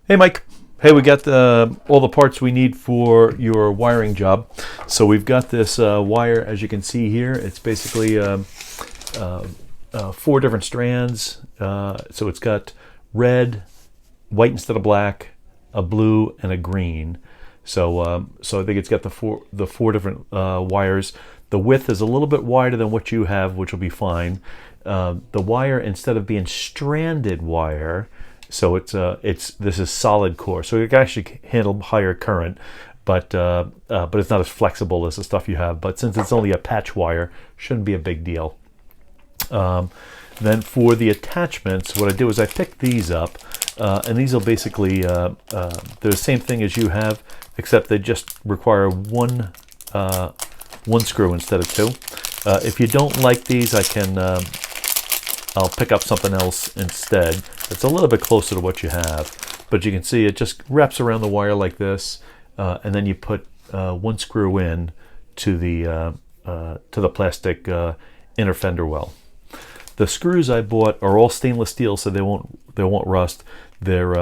Hey, Mike. Hey, we got all the parts we need for your wiring job. So we've got this wire, as you can see here. It's basically four different strands. So it's got red, white instead of black, a blue, and a green. So I think it's got the four different wires. The width is a little bit wider than what you have, which will be fine. The wire, instead of being stranded wire, so this is solid core, so it can actually handle higher current, but it's not as flexible as the stuff you have. But since it's only a patch wire, shouldn't be a big deal. Then for the attachments, what I do is I pick these up, and these will basically they're the same thing as you have, except they just require one screw instead of two. If you don't like these, I'll pick up something else instead. It's a little bit closer to what you have, but you can see it just wraps around the wire like this, and then you put one screw in to the plastic inner fender well. The screws I bought are all stainless steel, so they won't rust. They're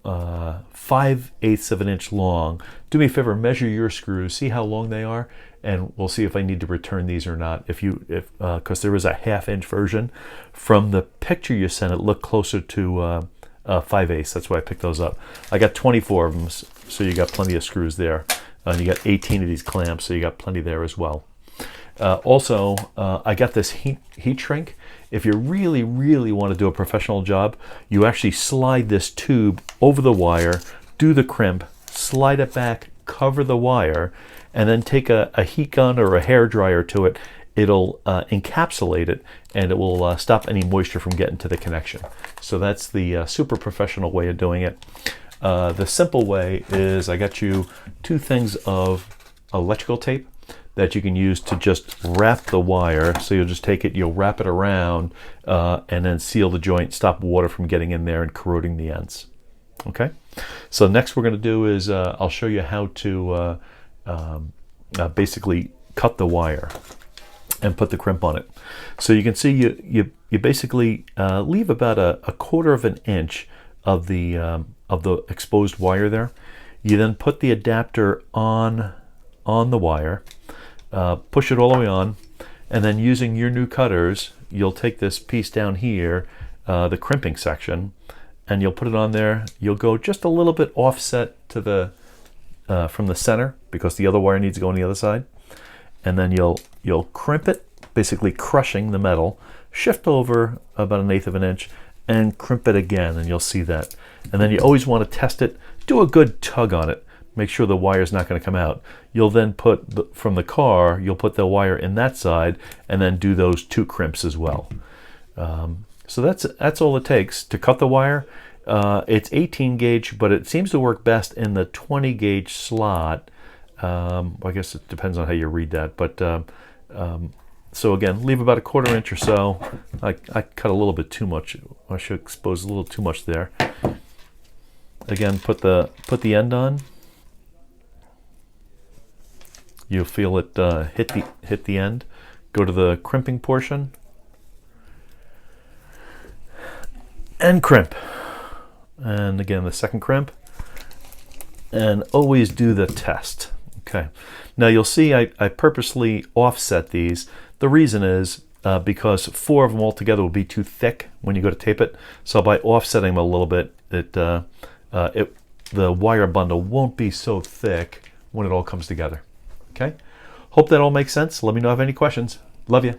5/8 of an inch long. Do me a favor, measure your screws, see how long they are, and we'll see if I need to return these or not. Because there is a 1/2 inch version. From the picture you sent, it looked closer to 5/8. That's why I picked those up. I got 24 of them, so you got plenty of screws there. And you got 18 of these clamps, so you got plenty there as well. Also, I got this heat shrink. If you really, really want to do a professional job, you actually slide this tube over the wire, do the crimp, slide it back, cover the wire, and then take a heat gun or a hair dryer to it. It'll encapsulate it, and it will stop any moisture from getting to the connection. So that's the super professional way of doing it. The simple way is I got you two things of electrical tape that you can use to just wrap the wire. So you'll just take it, you'll wrap it around, and then seal the joint, stop water from getting in there and corroding the ends. Okay, so next we're going to do is I'll show you how to basically cut the wire and put the crimp on it. So you can see you basically leave about a 1/4 of an inch of the exposed wire there. You then put the adapter on the wire, push it all the way on, and then using your new cutters, you'll take this piece down here, the crimping section, and you'll put it on there. You'll go just a little bit offset to the from the center, because the other wire needs to go on the other side, and then you'll crimp it, basically crushing the metal, shift over about 1/8 of an inch, and crimp it again, and you'll see that. And then you always want to test it, do a good tug on it, make sure the wire's not going to come out. You'll then put from the car, you'll put the wire in that side, and then do those two crimps as well. So that's all it takes to cut the wire. It's 18 gauge, but it seems to work best in the 20 gauge slot. I guess it depends on how you read that, but so again, leave about a 1/4 inch or so. I cut a little bit too much. I should expose a little too much there. Again, put the end on. You'll feel it hit the end. Go to the crimping portion and crimp. And again, the second crimp. And always do the test. Okay. Now you'll see I purposely offset these. The reason is because 4 of them all together will be too thick when you go to tape it. So by offsetting them a little bit, the wire bundle won't be so thick when it all comes together. Okay. Hope that all makes sense. Let me know if you have any questions. Love you.